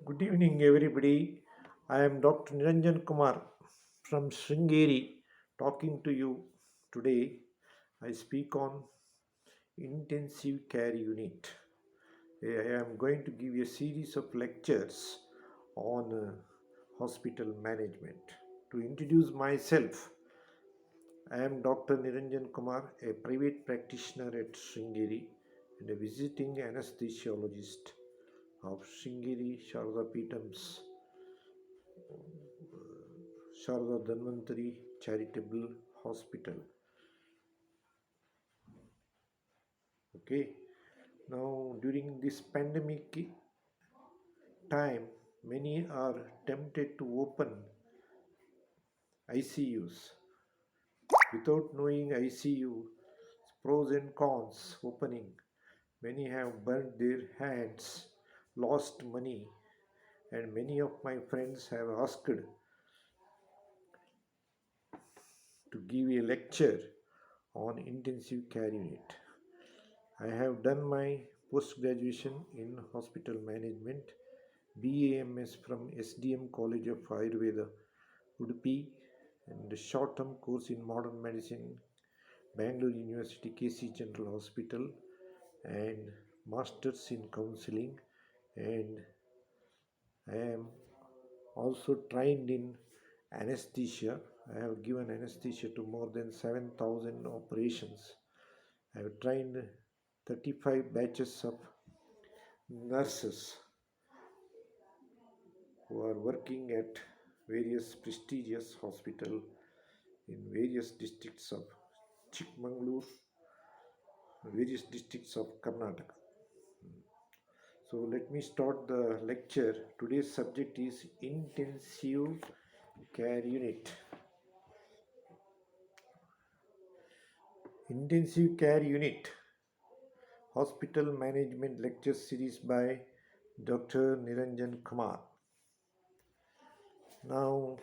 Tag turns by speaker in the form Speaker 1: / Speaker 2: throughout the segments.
Speaker 1: Good evening, everybody. I am Dr. Niranjan Kumar from Sringeri talking to you today. I speak on intensive care unit. I am going to give you a series of lectures on hospital management. To introduce myself, I am Dr. Niranjan Kumar, a private practitioner at Sringeri and a visiting anesthesiologist of Sringeri Sharda Peetham's Sharda Dhanvantari Charitable Hospital. Okay, now during this pandemic time, many are tempted to open ICUs without knowing ICU pros and cons opening. Many have burnt their hands, lost money, and many of my friends have asked to give a lecture on intensive care unit. I have done my post graduation in hospital management, BAMS from SDM College of Ayurveda, Udupi, and a short term course in modern medicine, Bangalore University KC General Hospital, and masters in counseling. And I am also trained in anesthesia. I have given anesthesia to more than 7,000 operations. I have trained 35 batches of nurses who are working at various prestigious hospital in various districts of Chikmagalur, various districts of Karnataka. So let me start the lecture. Today's subject is intensive care unit. Intensive care unit hospital management lecture series by Dr. Niranjan Kumar. Now,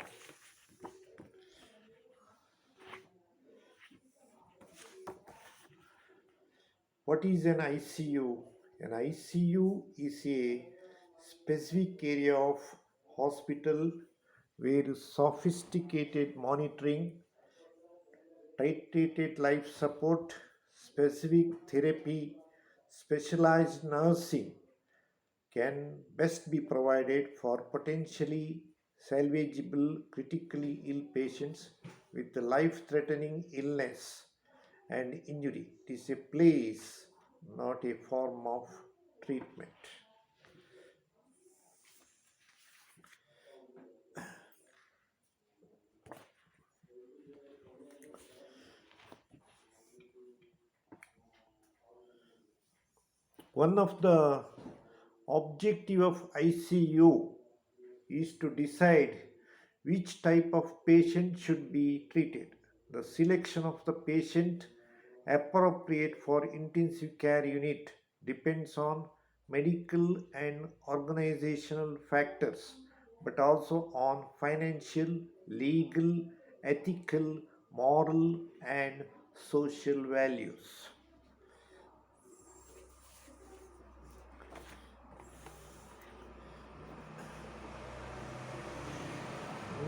Speaker 1: what is an ICU? An ICU is a specific area of hospital where sophisticated monitoring, titrated life support, specific therapy, specialized nursing can best be provided for potentially salvageable critically ill patients with life threatening illness and injury. It is a place, not a form of treatment. One of the objective of ICU is to decide which type of patient should be treated. The selection of the patient appropriate for intensive care unit depends on medical and organizational factors, but also on financial, legal, ethical, moral, and social values.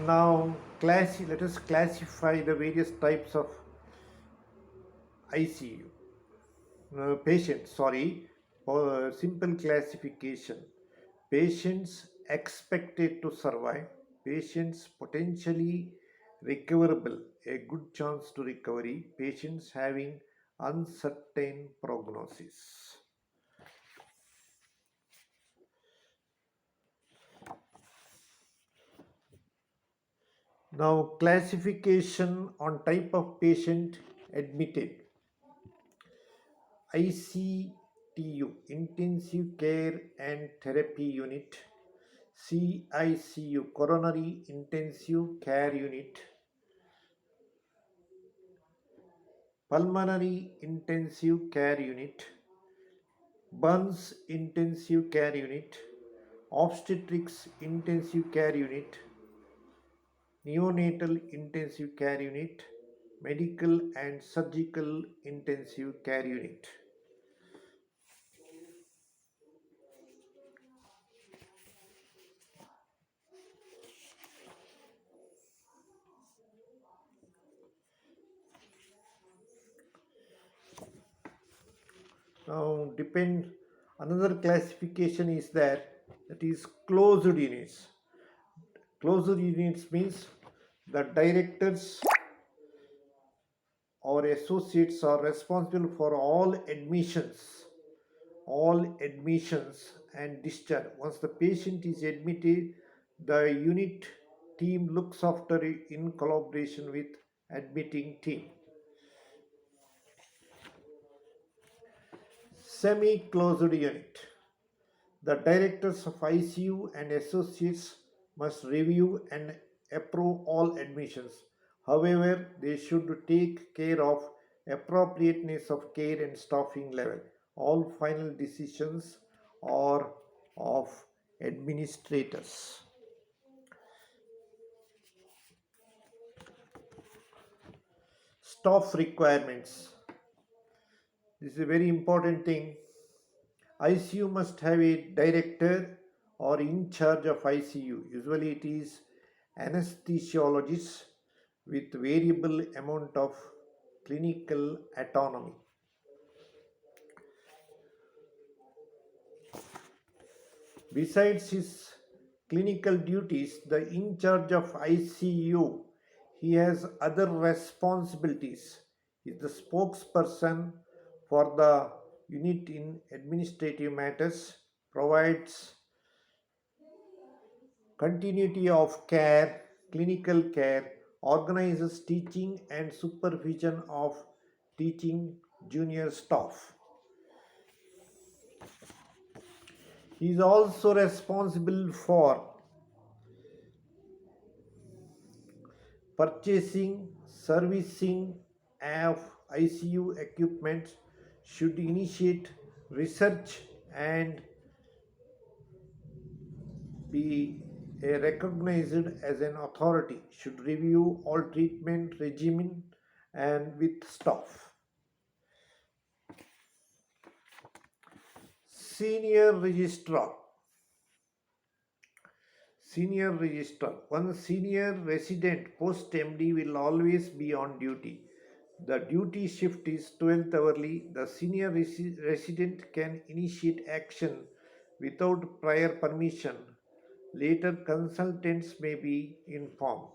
Speaker 1: Now, let us classify the various types of ICU. Patients, sorry, for simple classification. Patients expected to survive, patients potentially recoverable, a good chance to recovery, patients having uncertain prognosis. Now, classification on type of patient admitted. ICTU, Intensive Care and Therapy Unit, CICU, Coronary Intensive Care Unit, Pulmonary Intensive Care Unit, Burns Intensive Care Unit, Obstetrics Intensive Care Unit, Neonatal Intensive Care Unit, Medical and Surgical Intensive Care Unit. Now, depend another classification is there, that is closed units. Closed units means the directors or associates are responsible for all admissions and discharge. Once the patient is admitted, the unit team looks after it in collaboration with admitting team. Semi-closed unit. The directors of ICU and associates must review and approve all admissions. However, they should take care of appropriateness of care and staffing level. All final decisions are of administrators. Staff requirements. This is a very important thing. ICU must have a director or in charge of ICU. Usually it is anesthesiologist with variable amount of clinical autonomy. Besides his clinical duties, the in charge of ICU, he has other responsibilities. He is the spokesperson for the unit in administrative matters, provides continuity of care, clinical care, organizes teaching and supervision of teaching junior staff. He is also responsible for purchasing, servicing of ICU equipment, should initiate research and be recognized as an authority, should review all treatment regimen and with staff. Senior registrar. Senior registrar. One senior resident post MD will always be on duty. The duty shift is 12th hourly. The senior resident can initiate action without prior permission. Later consultants may be informed.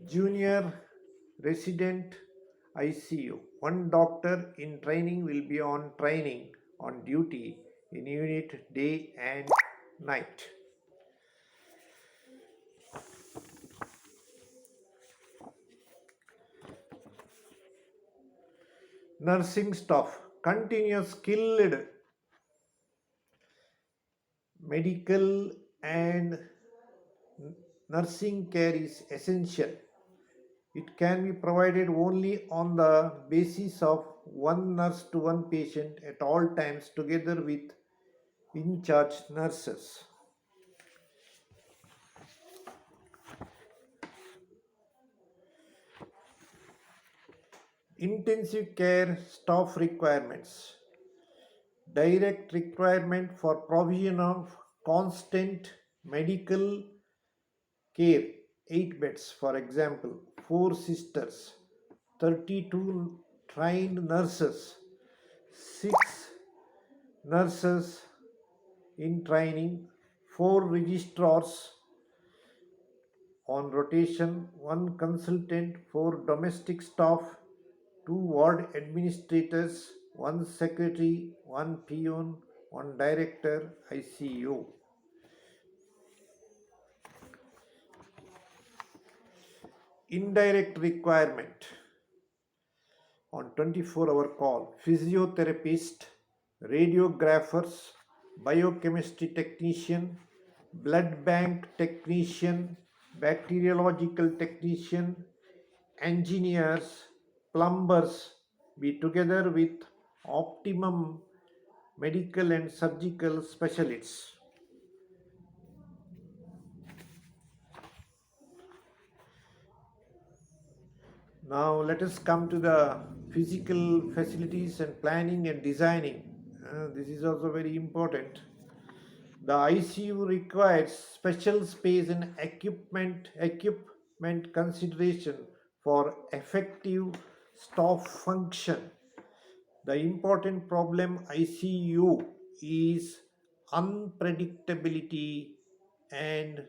Speaker 1: Junior resident ICU. One doctor in training will be on training on duty in unit day and night. Nursing staff. Continuous skilled medical and nursing care is essential. It can be provided only on the basis of one nurse to one patient at all times together with in charge nurses. Intensive care staff requirements. Direct requirement for provision of constant medical care, 8 beds for example, 4 sisters, 32 trained nurses, 6 nurses in training, 4 registrars on rotation, 1 consultant, 4 domestic staff, 2 ward administrators, 1 secretary, 1 peon, 1 director ICU. Indirect requirement on 24-hour call, physiotherapist, radiographers, biochemistry technician, blood bank technician, bacteriological technician, engineers, plumbers be together with optimum medical and surgical specialists. Now let us come to the physical facilities and planning and designing. This is also very important. The ICU requires special space and equipment consideration for effective Staff function. The important problem ICU is unpredictability and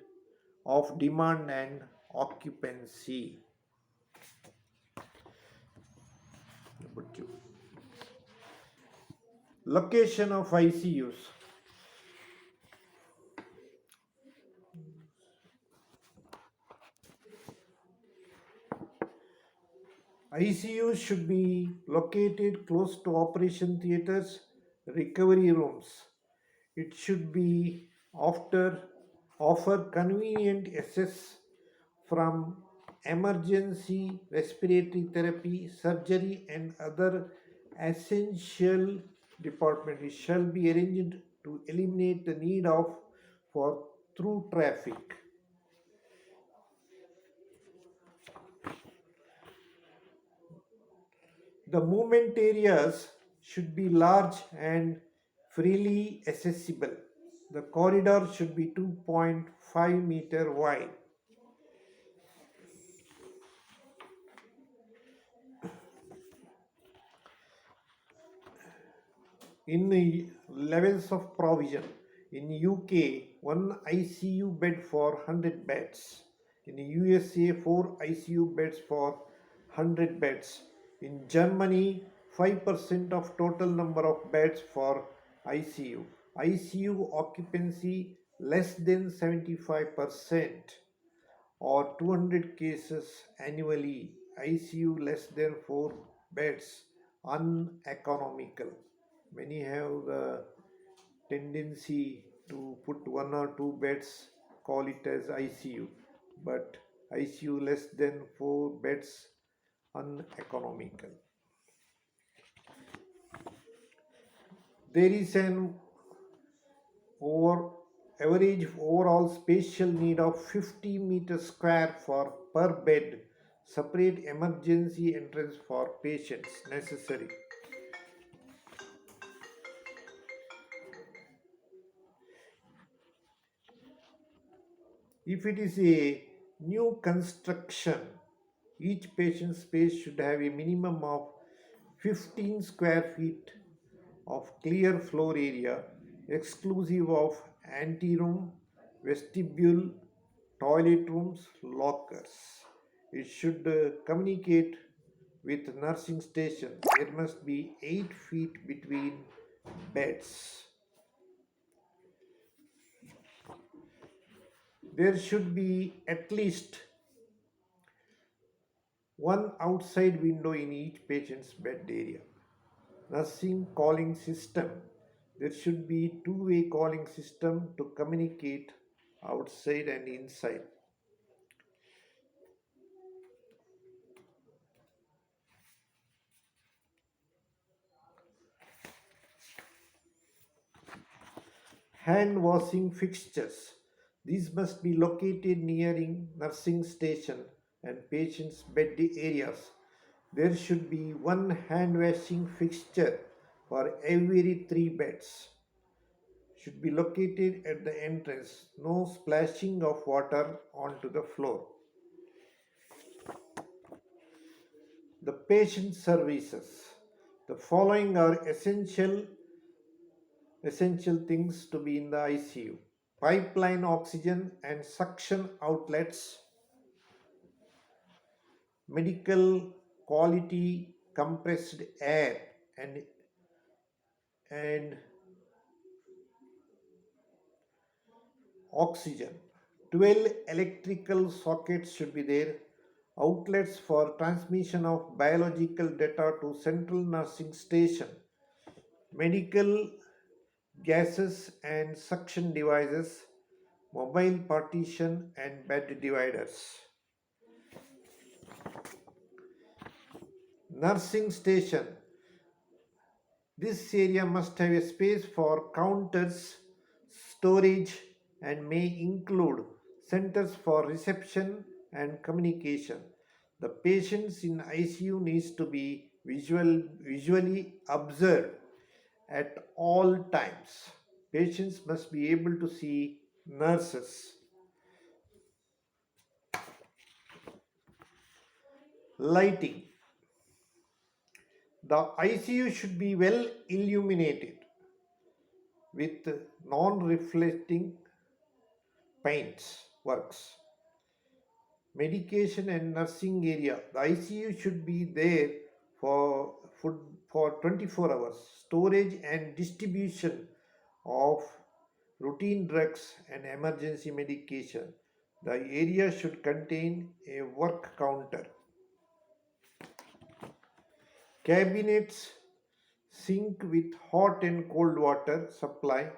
Speaker 1: of demand and occupancy. Location of ICUs. ICUs should be located close to operation theaters, recovery rooms. It should be after offer convenient access from emergency respiratory therapy, surgery, and other essential departments. It shall be arranged to eliminate the need of for through traffic. The movement areas should be large and freely accessible. The corridor should be 2.5-meter wide. In the levels of provision, in UK, one ICU bed for 100 beds. In USA, 4 ICU beds for 100 beds. In Germany, 5% of total number of beds for ICU. ICU occupancy less than 75% or 200 cases annually. ICU less than 4 beds uneconomical. Many have the tendency to put one or two beds, call it as ICU, but ICU less than 4 beds uneconomical. There is an over average overall spatial need of 50 meters square for per bed. Separate emergency entrance for patients necessary. If it is a new construction, each patient space should have a minimum of 15 square feet of clear floor area, exclusive of anteroom, vestibule, toilet rooms, lockers. It should communicate with nursing station. There must be 8 feet between beds. There should be at least one outside window in each patient's bed area. Nursing calling system. There should be two-way calling system to communicate outside and inside. Hand washing fixtures. These must be located nearing nursing station and patient's bed areas. There should be one hand washing fixture for every 3 beds. Should be located at the entrance. No splashing of water onto the floor. The patient services. The following are essential things to be in the ICU: pipeline oxygen and suction outlets, medical quality compressed air and oxygen. 12 electrical sockets should be there. Outlets for transmission of biological data to central nursing station. Medical gases and suction devices, mobile partition and bed dividers. Nursing station. This area must have a space for counters, storage, and may include centers for reception and communication. The patients in ICU needs to be visually observed at all times. Patients must be able to see nurses. Lighting. The ICU should be well illuminated with non-reflecting paints works. Medication and nursing area. The ICU should be there for food for 24 hours. Storage and distribution of routine drugs and emergency medication. The area should contain a work counter. Cabinets sink with hot and cold water supply,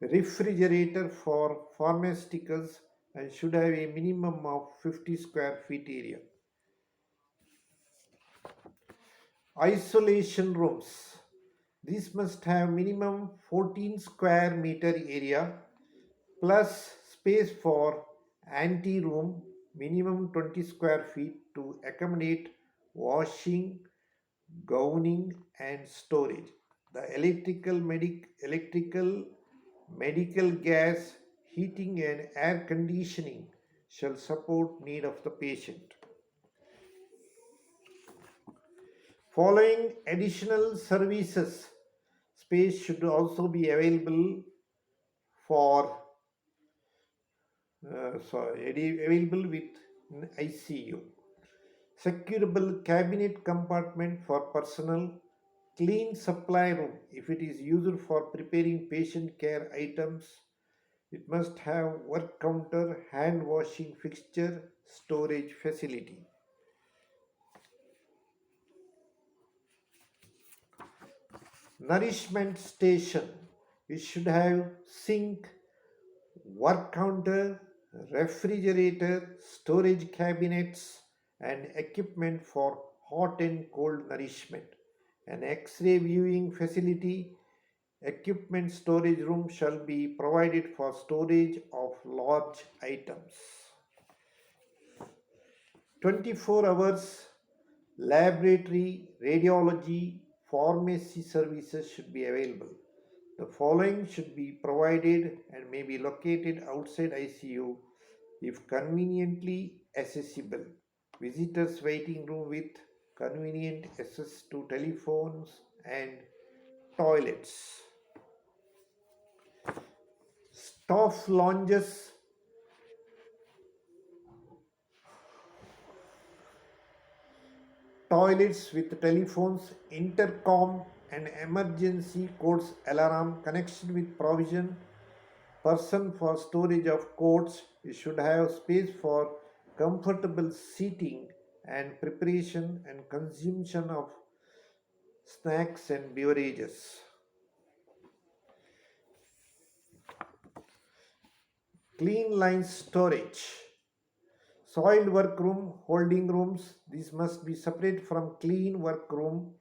Speaker 1: refrigerator for pharmaceuticals, and should have a minimum of 50 square feet area. Isolation rooms. These must have minimum 14 square meter area plus space for ante room, minimum 20 square feet to accommodate washing, gowning and storage. The electrical, medical gas, heating and air conditioning shall support need of the patient. Following additional services, space should also be available for available with ICU. Securable cabinet compartment for personal, clean supply room if it is used for preparing patient care items. It must have work counter, hand washing fixture, storage facility. Nourishment station. It should have sink, work counter, refrigerator, storage cabinets, and equipment for hot and cold nourishment. An X-ray viewing facility, equipment storage room shall be provided for storage of large items. 24 hours laboratory, radiology, pharmacy services should be available. The following should be provided and may be located outside ICU if conveniently accessible. Visitors waiting room with convenient access to telephones and toilets. Staff lounges, toilets with telephones, intercom and emergency codes alarm connection with provision person for storage of codes. We should have space for comfortable seating and preparation and consumption of snacks and beverages. Clean line storage. Soiled workroom, holding rooms. These must be separate from clean workroom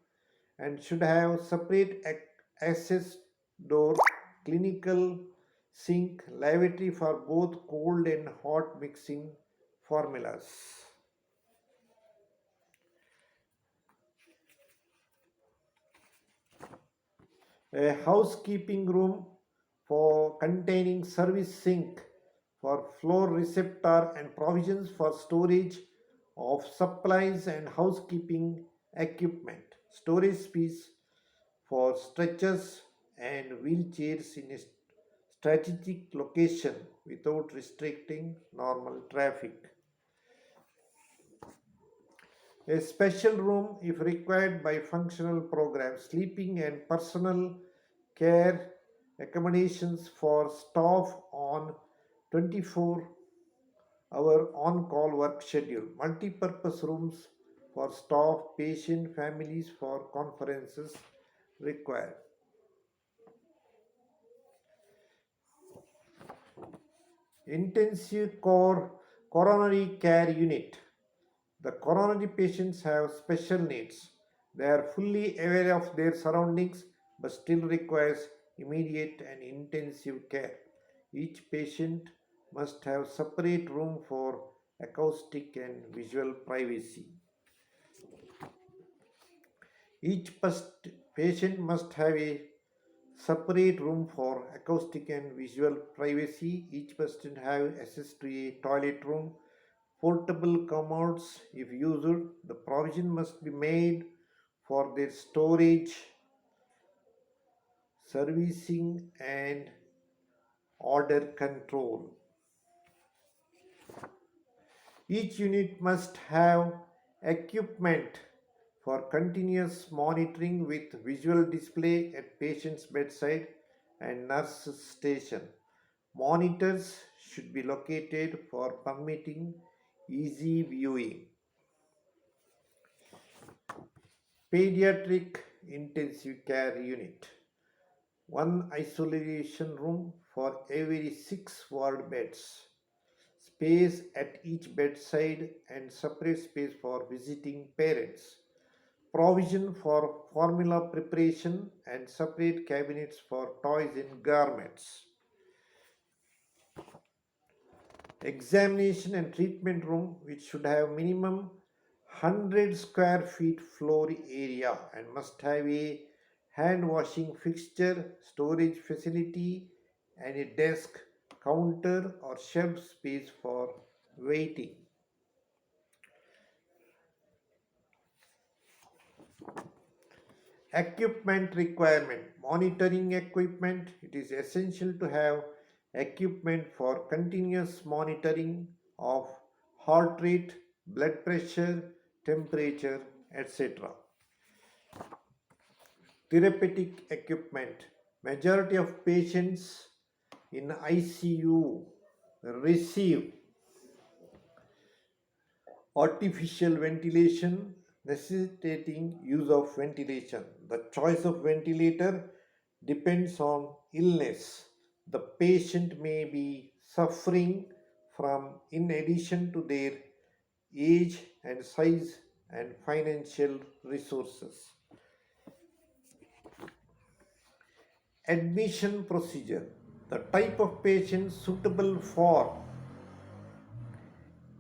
Speaker 1: and should have separate access door, clinical sink, lavatory for both cold and hot mixing formulas. A housekeeping room for containing service sink for floor receptor and provisions for storage of supplies and housekeeping equipment. Storage space for stretchers and wheelchairs in a strategic location without restricting normal traffic. A special room if required by functional programs, sleeping and personal care accommodations for staff on 24-hour on-call work schedule, multi-purpose rooms for staff, patient, families for conferences required. Intensive coronary care unit. The coronary patients have special needs. They are fully aware of their surroundings but still requires immediate and intensive care. Each patient must have separate room for acoustic and visual privacy. Each patient must have a separate room for acoustic and visual privacy. Each person have access to a toilet room, portable commodes if used. The provision must be made for their storage, servicing, and order control. Each unit must have equipment for continuous monitoring with visual display at patient's bedside and nurse station. Monitors should be located for permitting easy viewing. Pediatric intensive care unit. One isolation room for every 6 ward beds. Space at each bedside and separate space for visiting parents. Provision for formula preparation and separate cabinets for toys and garments. Examination and treatment room which should have minimum 100 square feet floor area and must have a hand washing fixture, storage facility, and a desk, counter, or shelf space for waiting. Equipment requirement. Monitoring equipment. It is essential to have equipment for continuous monitoring of heart rate, blood pressure, temperature, etc. Therapeutic equipment. Majority of patients in ICU receive artificial ventilation necessitating use of ventilation. The choice of ventilator depends on illness the patient may be suffering from in addition to their age and size and financial resources. Admission procedure. The type of patient suitable for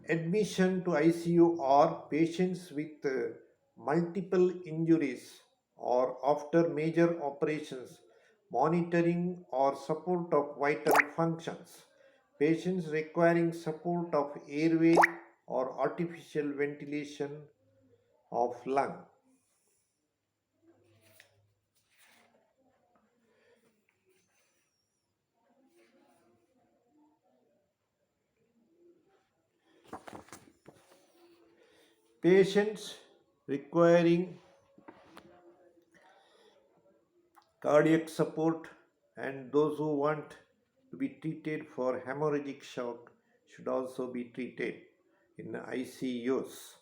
Speaker 1: admission to ICU are patients with multiple injuries or after major operations, monitoring or support of vital functions, patients requiring support of airway or artificial ventilation of lung. Patients requiring cardiac support and those who want to be treated for hemorrhagic shock should also be treated in ICUs.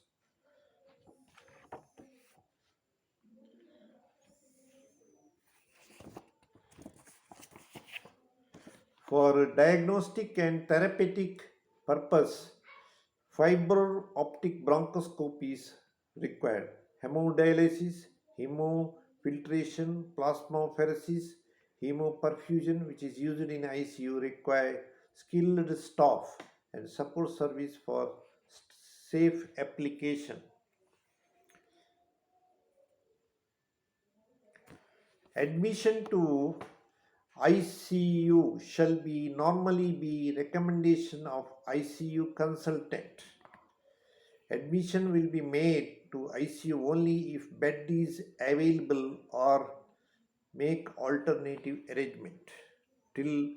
Speaker 1: For diagnostic and therapeutic purpose, fiber optic bronchoscopy is required. Hemodialysis, hemofiltration, plasmapheresis, hemoperfusion, which is used in ICU, require skilled staff and support service for safe application. Admission to ICU shall be normally be recommendation of ICU consultant. Admission will be made to ICU only if bed is available or make alternative arrangement till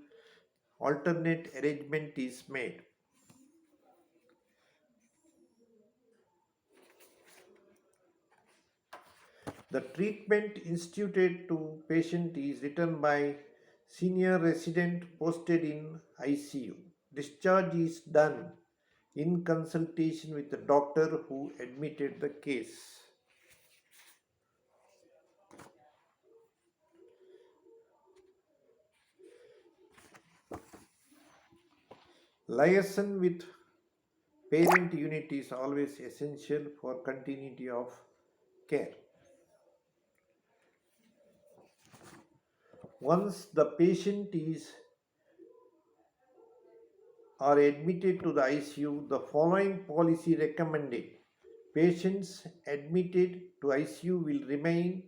Speaker 1: alternate arrangement is made. The treatment instituted to patient is written by senior resident posted in ICU. Discharge is done in consultation with the doctor who admitted the case. Liaison with parent unit is always essential for continuity of care. Once the patient is are admitted to the ICU, the following policy recommended. Patients admitted to ICU will remain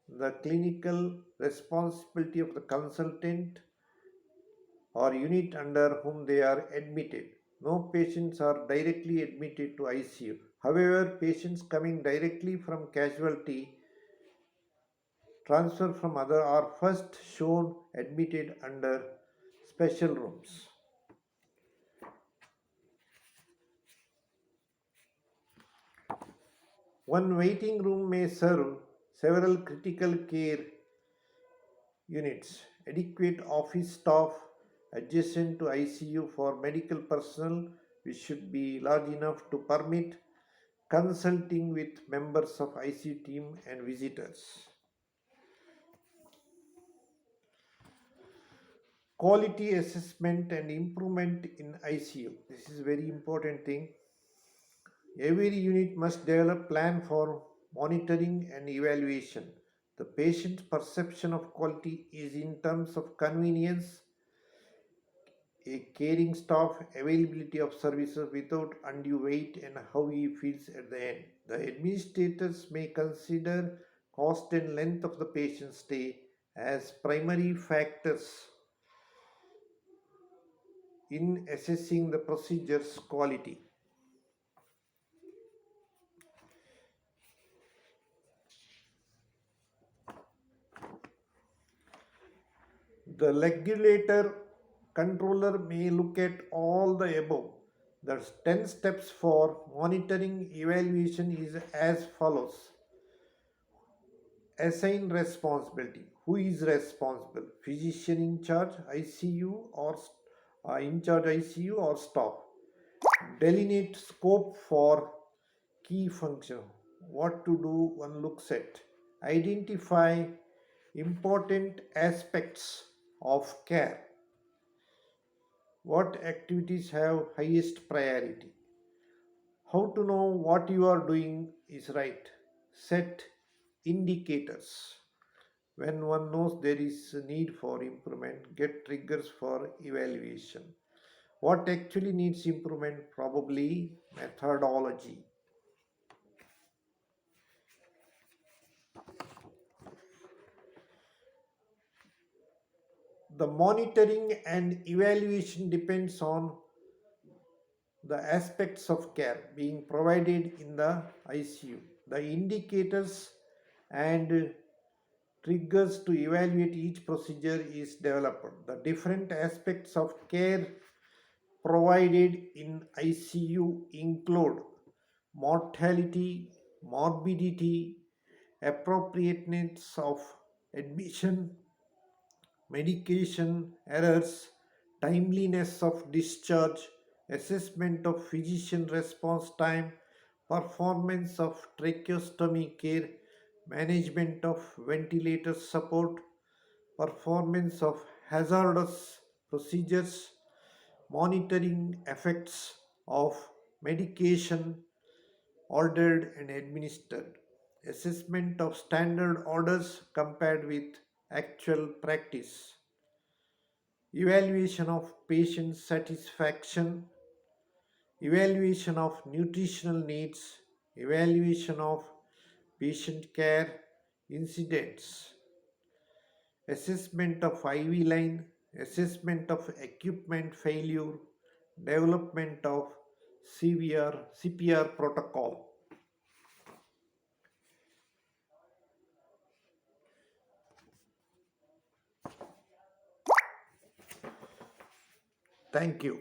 Speaker 1: the clinical responsibility of the consultant or unit under whom they are admitted. No patients are directly admitted to ICU. However, patients coming directly from casualty transfer from other are first shown admitted under special rooms. One waiting room may serve several critical care units, adequate office staff adjacent to ICU for medical personnel, which should be large enough to permit consulting with members of ICU team and visitors. Quality assessment and improvement in ICU. This is very important thing. Every unit must develop plan for monitoring and evaluation. The patient's perception of quality is in terms of convenience, a caring staff, availability of services without undue weight, and how he feels at the end. The administrators may consider cost and length of the patient stay as primary factors in assessing the procedure's quality. The regulator controller may look at all the above. The 10 steps for monitoring evaluation is as follows. Assign responsibility. Who is responsible? Physician in charge, ICU or in charge ICU or staff. Delineate scope for key function. What to do one looks at. Identify important aspects of care. What activities have highest priority? How to know what you are doing is right? Set indicators. When one knows there is a need for improvement, get triggers for evaluation. What actually needs improvement? Probably methodology. The monitoring and evaluation depends on the aspects of care being provided in the ICU. The indicators and triggers to evaluate each procedure is developed. The different aspects of care provided in ICU include mortality, morbidity, appropriateness of admission, medication errors, timeliness of discharge, assessment of physician response time, performance of tracheostomy care, management of ventilator support, performance of hazardous procedures, monitoring effects of medication ordered and administered, assessment of standard orders compared with actual practice, evaluation of patient satisfaction, evaluation of nutritional needs, evaluation of patient care incidents, assessment of IV line, assessment of equipment failure, development of CPR protocol. Thank you.